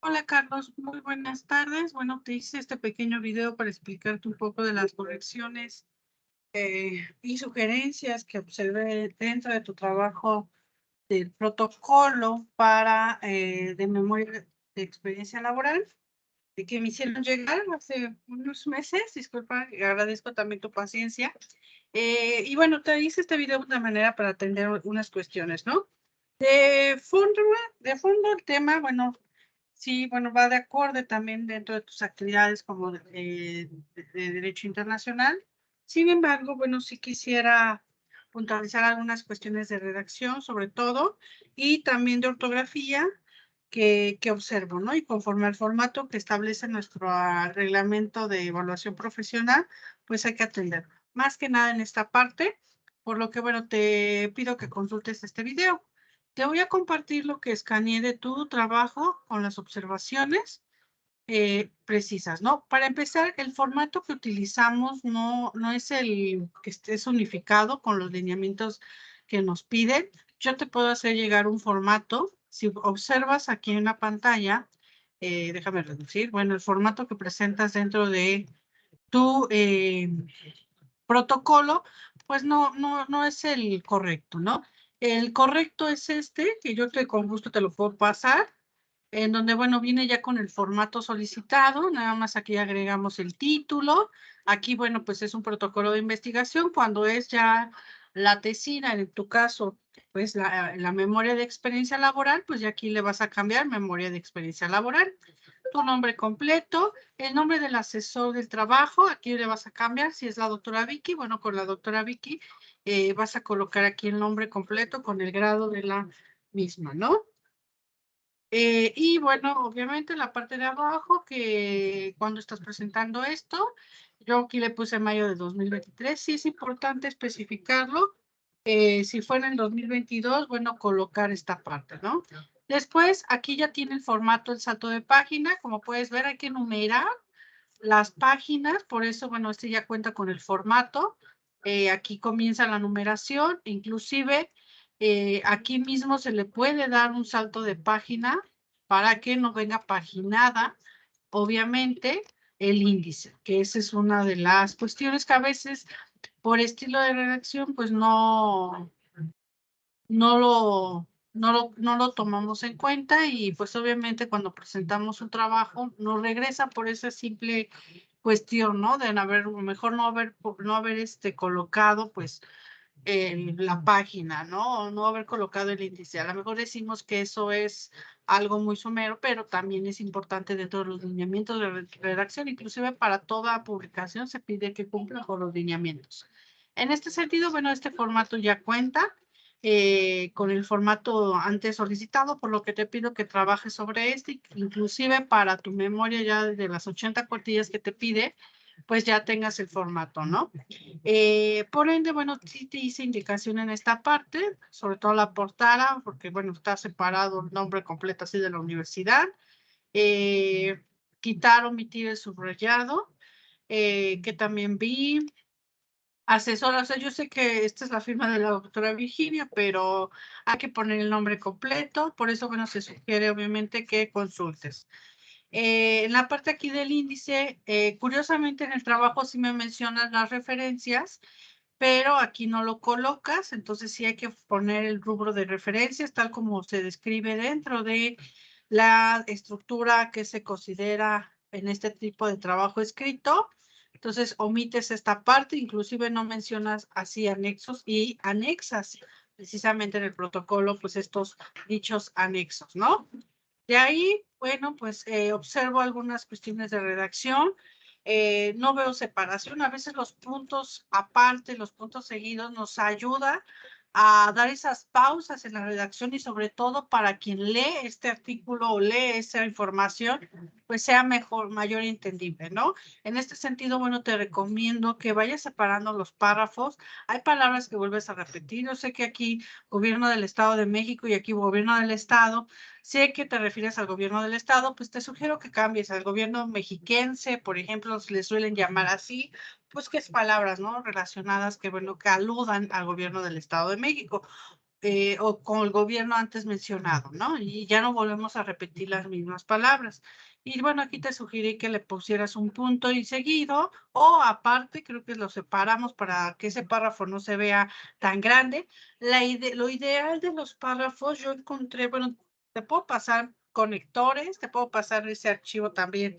Hola Carlos, muy buenas tardes. Bueno, te hice este pequeño video para explicarte un poco de las correcciones y sugerencias que observé dentro de tu trabajo del protocolo para de memoria de experiencia laboral, de que me hicieron llegar hace unos meses. Disculpa, y agradezco también tu paciencia. Y bueno, te hice este video de una manera para atender unas cuestiones, ¿no? De fondo, de fondo el tema, bueno, sí, bueno, va de acorde también dentro de tus actividades como de Derecho Internacional. Sin embargo, bueno, sí quisiera puntualizar algunas cuestiones de redacción, sobre todo, y también de ortografía que observo, ¿no? Y conforme al formato que establece nuestro reglamento de evaluación profesional, pues hay que atender. Más que nada en esta parte, por lo que, bueno, te pido que consultes este video. Te voy a compartir lo que escaneé de tu trabajo con las observaciones precisas, ¿no? Para empezar, el formato que utilizamos no es el que estés unificado con los lineamientos que nos piden. Yo te puedo hacer llegar un formato. Si observas aquí en la pantalla, déjame reducir, bueno, el formato que presentas dentro de tu protocolo, pues no es el correcto, ¿no? El correcto es este, que yo con gusto te lo puedo pasar, en donde, bueno, viene ya con el formato solicitado, nada más aquí agregamos el título. Aquí, bueno, pues es un protocolo de investigación. Cuando es ya la tesina, en tu caso, pues la memoria de experiencia laboral, pues ya aquí le vas a cambiar memoria de experiencia laboral. Tu nombre completo, el nombre del asesor del trabajo, aquí le vas a cambiar, si es la doctora Vicky, bueno, con la doctora Vicky vas a colocar aquí el nombre completo con el grado de la misma, ¿no? Y bueno, obviamente la parte de abajo, que cuando estás presentando esto, yo aquí le puse mayo de 2023, sí es importante especificarlo. Si fuera en 2022, bueno, colocar esta parte, ¿no? Después, aquí ya tiene el formato, el salto de página. Como puedes ver, hay que enumerar las páginas, por eso, bueno, este ya cuenta con el formato. Aquí comienza la numeración, inclusive aquí mismo se le puede dar un salto de página para que no venga paginada, obviamente, el índice, que esa es una de las cuestiones que a veces por estilo de redacción, pues no lo, no lo tomamos en cuenta y pues obviamente cuando presentamos un trabajo nos regresa por esa simple cuestión, ¿no? De haber, mejor no haber colocado pues la página, ¿no? O no haber colocado el índice. A lo mejor decimos que eso es algo muy somero, pero también es importante dentro de los lineamientos de redacción, inclusive para toda publicación se pide que cumpla con los lineamientos. En este sentido, bueno, este formato ya cuenta con el formato antes solicitado, por lo que te pido que trabajes sobre este, inclusive para tu memoria ya de las 80 cuartillas que te pide, pues ya tengas el formato, ¿no? Por ende, bueno, sí te hice indicación en esta parte, sobre todo la portada, porque, bueno, está separado el nombre completo así de la universidad. Eh, Quitar, omitir el subrayado, que también vi. Asesora, o sea, yo sé que esta es la firma de la doctora Virginia, pero hay que poner el nombre completo, por eso, bueno, se sugiere obviamente que consultes. En la parte aquí del índice, curiosamente en el trabajo sí me mencionan las referencias, pero aquí no lo colocas, entonces sí hay que poner el rubro de referencias, tal como se describe dentro de la estructura que se considera en este tipo de trabajo escrito. Entonces omites esta parte, inclusive no mencionas así anexos y anexas precisamente en el protocolo, pues estos dichos anexos, ¿no? De ahí, bueno, pues observo algunas cuestiones de redacción. No veo separación. A veces los puntos aparte, los puntos seguidos nos ayuda a dar esas pausas en la redacción y sobre todo para quien lee este artículo o lee esa información, pues sea mejor, mayor y entendible, ¿no? En este sentido, bueno, te recomiendo que vayas separando los párrafos. Hay palabras que vuelves a repetir. Yo sé que aquí Gobierno del Estado de México y aquí Gobierno del Estado. Sé que te refieres al gobierno del estado, pues te sugiero que cambies al gobierno mexiquense, por ejemplo, le suelen llamar así, pues que es palabras, ¿no? Relacionadas que, bueno, que aludan al gobierno del Estado de México. o con el gobierno antes mencionado, ¿no? Y ya no volvemos a repetir las mismas palabras. Y bueno, aquí te sugerí que le pusieras un punto y seguido, o aparte, creo que lo separamos para que ese párrafo no se vea tan grande. Lo ideal de los párrafos, yo encontré, bueno, te puedo pasar conectores, te puedo pasar ese archivo también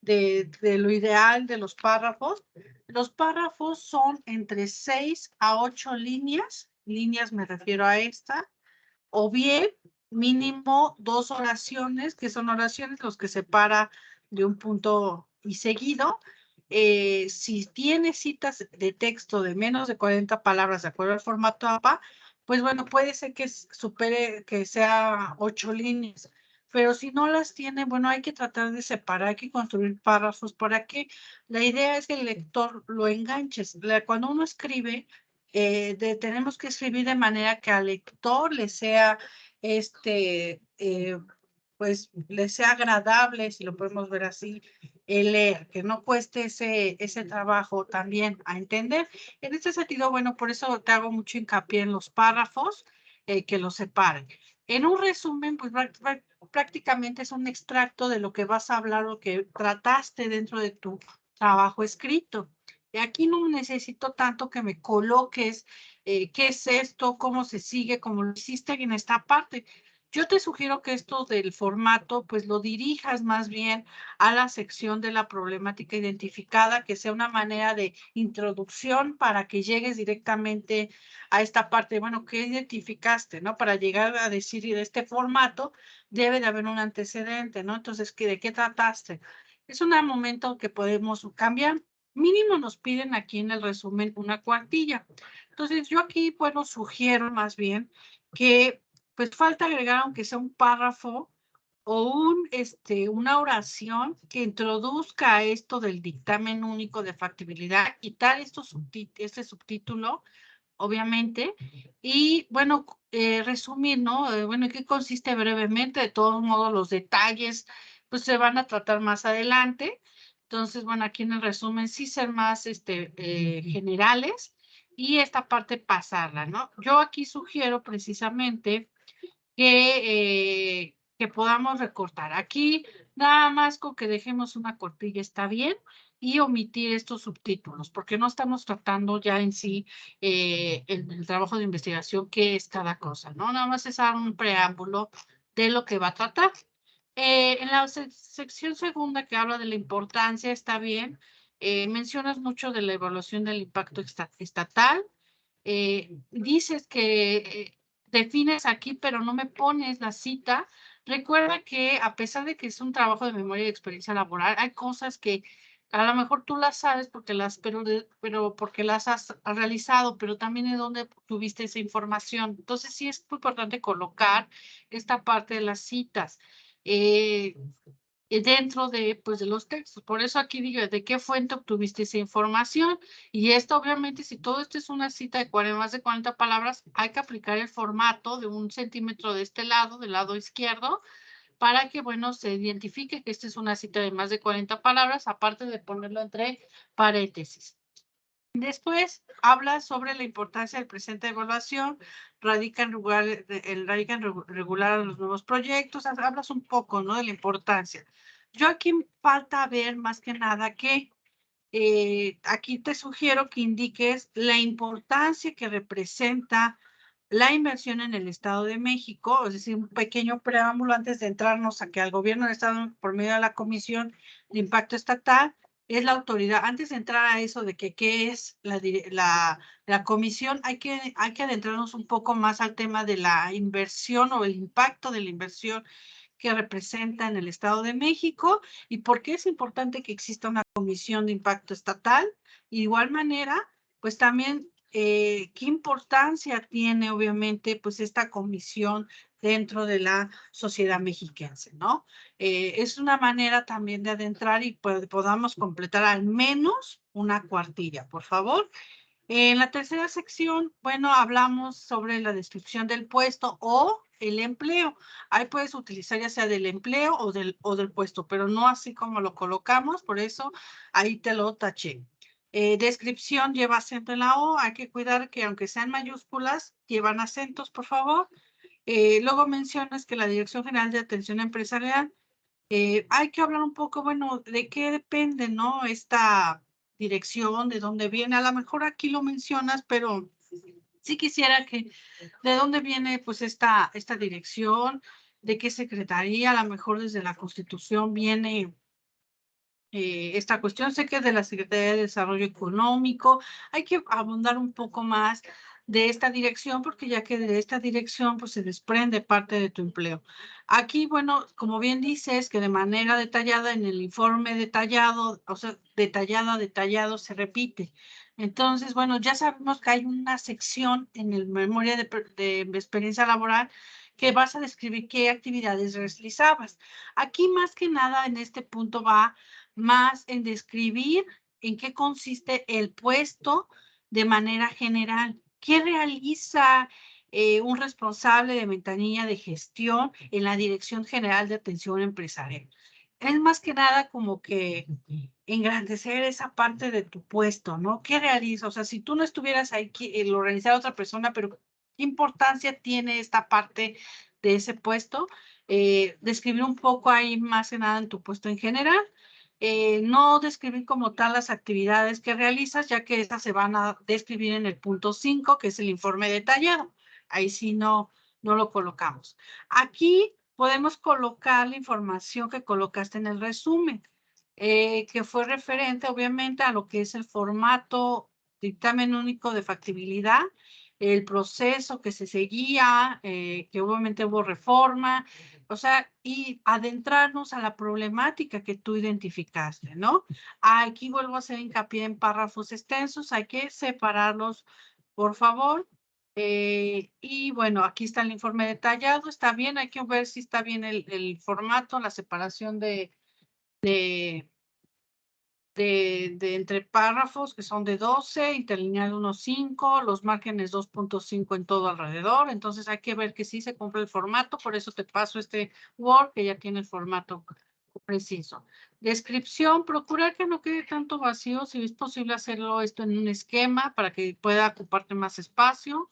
de lo ideal de los párrafos. Los párrafos son entre 6 a 8 líneas me refiero a esta, o bien mínimo 2 oraciones, que son oraciones los que separa de un punto y seguido. Si tiene citas de texto de menos de 40 palabras de acuerdo al formato APA, pues bueno, puede ser que supere, que sea 8 líneas. Pero si no las tiene, bueno, hay que tratar de separar, hay que construir párrafos para que la idea es que el lector lo enganches. Cuando uno escribe, tenemos que escribir de manera que al lector le sea, pues, le sea agradable, si lo podemos ver así, el leer, que no cueste ese trabajo también a entender. En este sentido, bueno, por eso te hago mucho hincapié en los párrafos, que los separen. En un resumen, pues prácticamente es un extracto de lo que vas a hablar o que trataste dentro de tu trabajo escrito. Y aquí no necesito tanto que me coloques qué es esto, cómo se sigue, como lo hiciste en esta parte. Yo te sugiero que esto del formato, pues lo dirijas más bien a la sección de la problemática identificada, que sea una manera de introducción para que llegues directamente a esta parte. Bueno, ¿qué identificaste, no? Para llegar a decir de este formato, debe de haber un antecedente, ¿no? Entonces, ¿de qué trataste? Es un momento que podemos cambiar. Mínimo nos piden aquí en el resumen una cuartilla. Entonces, yo aquí, bueno, sugiero más bien que pues falta agregar, aunque sea un párrafo o una oración que introduzca esto del dictamen único de factibilidad, quitar este subtítulo, obviamente, y bueno, resumir, ¿no? Bueno, ¿en qué consiste brevemente? De todos modos, los detalles, pues se van a tratar más adelante. Entonces, bueno, aquí en el resumen sí ser más generales y esta parte pasarla, ¿no? Yo aquí sugiero precisamente que podamos recortar. Aquí nada más con que dejemos una cortilla está bien y omitir estos subtítulos, porque no estamos tratando ya en sí el trabajo de investigación, qué es cada cosa, ¿no? Nada más es dar un preámbulo de lo que va a tratar. En la sección segunda que habla de la importancia, está bien. Mencionas mucho de la evaluación del impacto estatal. Dices que defines aquí, pero no me pones la cita. Recuerda que a pesar de que es un trabajo de memoria y experiencia laboral, hay cosas que a lo mejor tú las sabes porque pero porque las has realizado, pero también de dónde tuviste esa información. Entonces sí es muy importante colocar esta parte de las citas. Eh, dentro de, pues, de los textos. Por eso aquí digo, ¿de qué fuente obtuviste esa información? Y esto, obviamente, si todo esto es una cita de más de 40 palabras, hay que aplicar el formato de 1 centímetro de este lado, del lado izquierdo, para que, bueno, se identifique que esta es una cita de más de 40 palabras, aparte de ponerlo entre paréntesis. Después habla sobre la importancia del presente de evaluación, radica en regular los nuevos proyectos, hablas un poco, ¿no? De la importancia. Yo aquí falta ver más que nada que aquí te sugiero que indiques la importancia que representa la inversión en el Estado de México, es decir, un pequeño preámbulo antes de entrarnos a que al gobierno del Estado, por medio de la Comisión de Impacto Estatal, es la autoridad. Antes de entrar a eso de que qué es la comisión, hay que adentrarnos un poco más al tema de la inversión o el impacto de la inversión que representa en el Estado de México y por qué es importante que exista una comisión de impacto estatal. De igual manera, pues también qué importancia tiene obviamente pues esta comisión dentro de la sociedad mexiquense, ¿no? Es una manera también de adentrar y podamos completar al menos una cuartilla, por favor. En la tercera sección, bueno, hablamos sobre la descripción del puesto o el empleo. Ahí puedes utilizar ya sea del empleo o del puesto, pero no así como lo colocamos, por eso ahí te lo taché. Descripción lleva acento en la O. Hay que cuidar que aunque sean mayúsculas, llevan acentos, por favor. Luego mencionas que la Dirección General de Atención Empresarial, hay que hablar un poco, bueno, de qué depende, ¿no? Esta dirección, de dónde viene. A lo mejor aquí lo mencionas, pero sí quisiera que, ¿de dónde viene pues esta dirección? ¿De qué secretaría? A lo mejor desde la Constitución viene esta cuestión. Sé que es de la Secretaría de Desarrollo Económico. Hay que abundar un poco más de esta dirección, porque ya que de esta dirección pues se desprende parte de tu empleo. Aquí, bueno, como bien dices, que de manera detallada en el informe detallado, o sea, detallado se repite. Entonces, bueno, ya sabemos que hay una sección en el memoria de experiencia laboral que vas a describir qué actividades realizabas. Aquí más que nada en este punto va más en describir en qué consiste el puesto de manera general. ¿Qué realiza un responsable de ventanilla de gestión en la Dirección General de Atención Empresarial? Es más que nada como que engrandecer esa parte de tu puesto, ¿no? ¿Qué realiza? O sea, si tú no estuvieras ahí, lo realizara otra persona, pero ¿qué importancia tiene esta parte de ese puesto? Describir un poco ahí más que nada en tu puesto en general. No describir como tal las actividades que realizas, ya que esas se van a describir en el punto 5, que es el informe detallado. Ahí sí no lo colocamos. Aquí podemos colocar la información que colocaste en el resumen, que fue referente obviamente a lo que es el formato dictamen único de factibilidad, el proceso que se seguía, que obviamente hubo reforma, o sea, y adentrarnos a la problemática que tú identificaste, ¿no? Aquí vuelvo a hacer hincapié en párrafos extensos, hay que separarlos, por favor. Y bueno, aquí está el informe detallado, está bien, hay que ver si está bien el formato, la separación de entre párrafos, que son de 12, interlineal 1.5, los márgenes 2.5 en todo alrededor. Entonces hay que ver que sí se cumple el formato, por eso te paso este Word que ya tiene el formato preciso. Descripción, procurar que no quede tanto vacío, si es posible hacerlo esto en un esquema para que pueda ocuparte más espacio,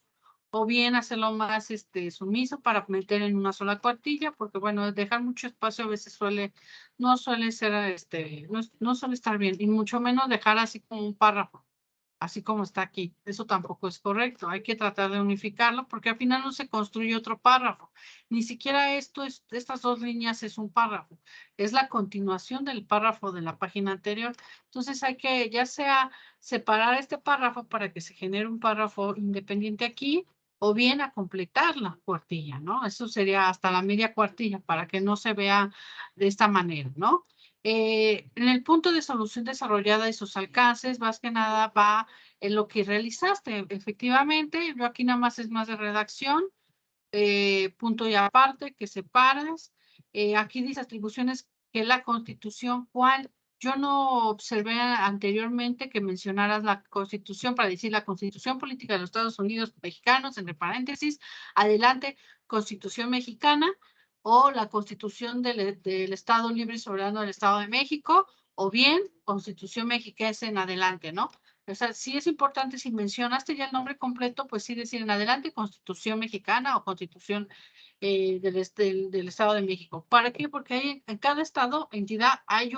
o bien hacerlo más sumiso para meter en una sola cuartilla, porque bueno, dejar mucho espacio a veces no suele ser, no suele estar bien, y mucho menos dejar así como un párrafo, así como está aquí. Eso tampoco es correcto. Hay que tratar de unificarlo, porque al final no se construye otro párrafo. Ni siquiera estas dos líneas es un párrafo, es la continuación del párrafo de la página anterior. Entonces hay que ya sea separar este párrafo para que se genere un párrafo independiente aquí, o bien a completar la cuartilla, ¿no? Eso sería hasta la media cuartilla para que no se vea de esta manera, ¿no? En el punto de solución desarrollada y sus alcances, más que nada va en lo que realizaste. Efectivamente, yo aquí nada más es más de redacción, punto y aparte, que separas. Aquí dice atribuciones que la Constitución, ¿cuál? Yo no observé anteriormente que mencionaras la Constitución para decir la Constitución Política de los Estados Unidos Mexicanos, entre paréntesis, adelante, Constitución Mexicana, o la Constitución del Estado Libre y Soberano del Estado de México, o bien Constitución Mexicana en adelante, ¿no? O sea, sí es importante, si mencionaste ya el nombre completo, pues sí decir en adelante Constitución Mexicana o Constitución del Estado de México. ¿Para qué? Porque hay, en cada estado, entidad, hay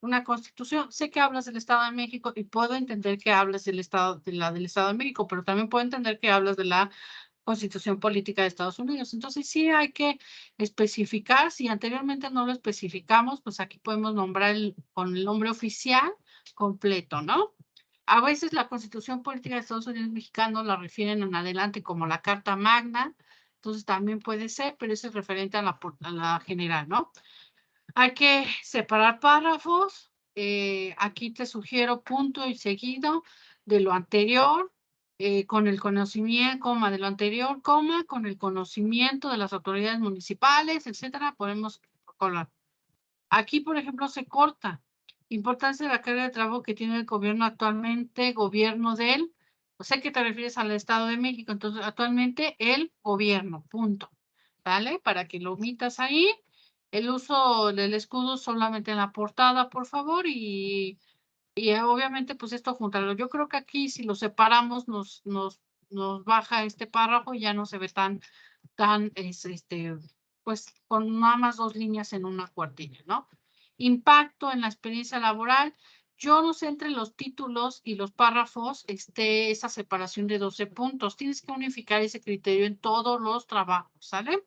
una constitución. Sé que hablas del Estado de México y puedo entender que hablas del Estado, del Estado de México, pero también puedo entender que hablas de la Constitución Política de Estados Unidos. Entonces sí hay que especificar. Si anteriormente no lo especificamos, pues aquí podemos nombrar con el nombre oficial completo, ¿no? A veces la Constitución Política de Estados Unidos Mexicano la refieren en adelante como la Carta Magna, entonces también puede ser, pero eso es referente a la general, ¿no? Hay que separar párrafos. Aquí te sugiero punto y seguido de lo anterior, con el conocimiento, coma, de lo anterior, coma, con el conocimiento de las autoridades municipales, etcétera, podemos colar. Aquí, por ejemplo, se corta. Importancia de la carga de trabajo que tiene el gobierno actualmente, gobierno de él. O sea que te refieres al Estado de México. Entonces, actualmente el gobierno, punto. ¿Vale? Para que lo omitas ahí. El uso del escudo solamente en la portada, por favor. Y Y obviamente, pues esto juntarlo. Yo creo que aquí si lo separamos nos baja este párrafo y ya no se ve tan, pues con nada más 2 líneas en una cuartilla, ¿no? Impacto en la experiencia laboral. Yo no sé entre los títulos y los párrafos esté esa separación de 12 puntos. Tienes que unificar ese criterio en todos los trabajos, ¿sale?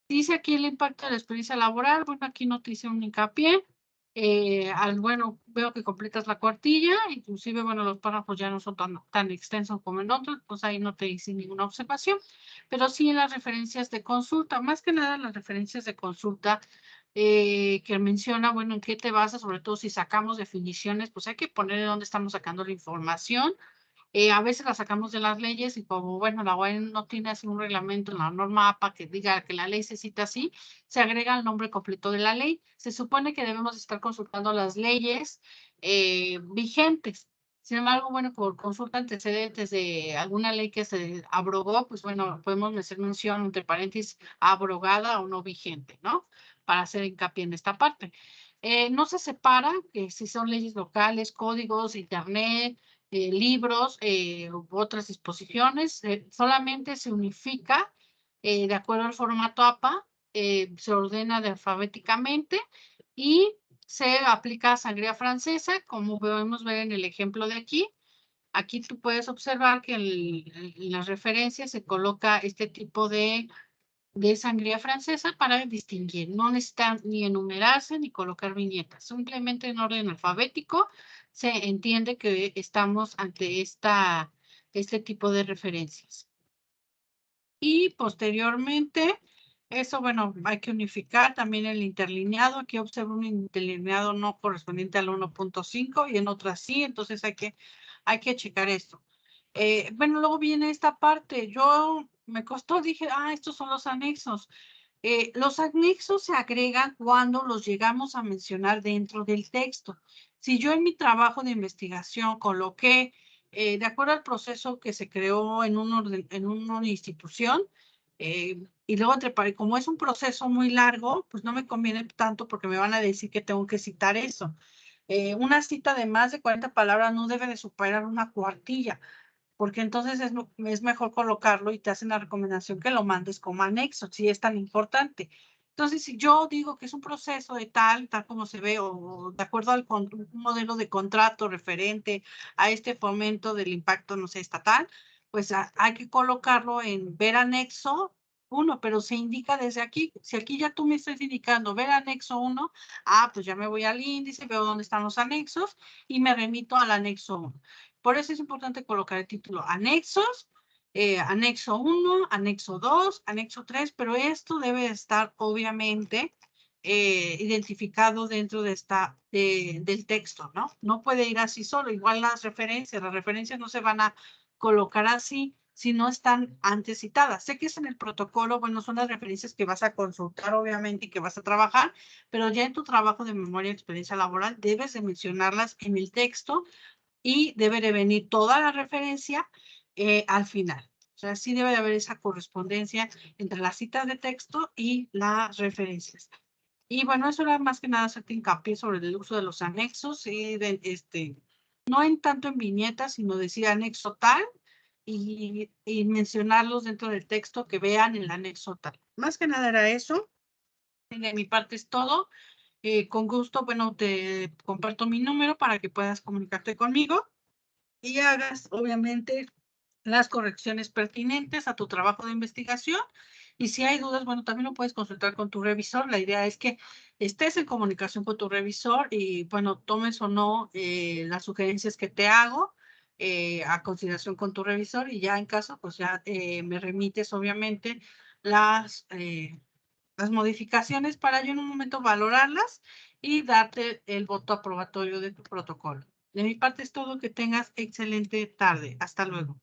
Dice aquí el impacto de la experiencia laboral. Bueno, aquí no te hice un hincapié. Bueno, veo que completas la cuartilla, inclusive, bueno, los párrafos ya no son tan extensos como en otros, pues ahí no te hice ninguna observación, pero sí en las referencias de consulta, más que nada las referencias de consulta que menciona, bueno, en qué te basas, sobre todo si sacamos definiciones, pues hay que poner de dónde estamos sacando la información. A veces la sacamos de las leyes y como, bueno, la UAM no tiene así un reglamento en la norma APA que diga que la ley se cita así, se agrega el nombre completo de la ley. Se supone que debemos estar consultando las leyes vigentes. Sin embargo, bueno, por consulta antecedentes de alguna ley que se abrogó, pues bueno, podemos hacer mención entre paréntesis abrogada o no vigente, ¿no? Para hacer hincapié en esta parte. No se separa que si son leyes locales, códigos, internet, libros u otras disposiciones, solamente se unifica de acuerdo al formato APA, se ordena alfabéticamente y se aplica a sangría francesa, como podemos ver en el ejemplo de aquí. Aquí tú puedes observar que en las referencias se coloca este tipo de sangría francesa para distinguir. No necesitan ni enumerarse ni colocar viñetas. Simplemente en orden alfabético se entiende que estamos ante este tipo de referencias. Y posteriormente, eso, bueno, hay que unificar también el interlineado. Aquí observo un interlineado no correspondiente al 1.5 y en otras sí, entonces hay que checar esto. Bueno, luego viene esta parte. Yo me costó, dije, estos son los anexos. Los anexos se agregan cuando los llegamos a mencionar dentro del texto. Si yo en mi trabajo de investigación coloqué, de acuerdo al proceso que se creó en una institución, y luego como es un proceso muy largo, pues no me conviene tanto porque me van a decir que tengo que citar eso. Una cita de más de 40 palabras no debe de superar una cuartilla, porque entonces es mejor colocarlo y te hacen la recomendación que lo mandes como anexo, si es tan importante. Entonces, si yo digo que es un proceso de tal como se ve, o de acuerdo al un modelo de contrato referente a este fomento del impacto, no sé, estatal, pues hay que colocarlo en ver anexo 1, pero se indica desde aquí. Si aquí ya tú me estás indicando ver anexo 1, pues ya me voy al índice, veo dónde están los anexos y me remito al anexo 1. Por eso es importante colocar el título anexos, anexo 1, anexo 2, anexo 3, pero esto debe estar obviamente identificado dentro del texto, ¿no? No puede ir así solo, igual las referencias no se van a colocar así si no están antes citadas. Sé que es en el protocolo, bueno, son las referencias que vas a consultar obviamente y que vas a trabajar, pero ya en tu trabajo de memoria y experiencia laboral debes de mencionarlas en el texto y debe de venir toda la referencia al final. O sea, sí debe de haber esa correspondencia entre las citas de texto y las referencias. Y bueno, eso era más que nada hacerte hincapié sobre el uso de los anexos y no en tanto en viñetas, sino decir anexo tal y mencionarlos dentro del texto que vean el anexo tal. Más que nada era eso. De mi parte es todo. Con gusto, bueno, te comparto mi número para que puedas comunicarte conmigo y hagas, obviamente, las correcciones pertinentes a tu trabajo de investigación. Y si hay dudas, bueno, también lo puedes consultar con tu revisor. La idea es que estés en comunicación con tu revisor y, bueno, tomes o no las sugerencias que te hago a consideración con tu revisor y ya en caso, pues ya me remites, obviamente, las modificaciones para yo en un momento valorarlas y darte el voto aprobatorio de tu protocolo. De mi parte es todo. Que tengas excelente tarde. Hasta luego.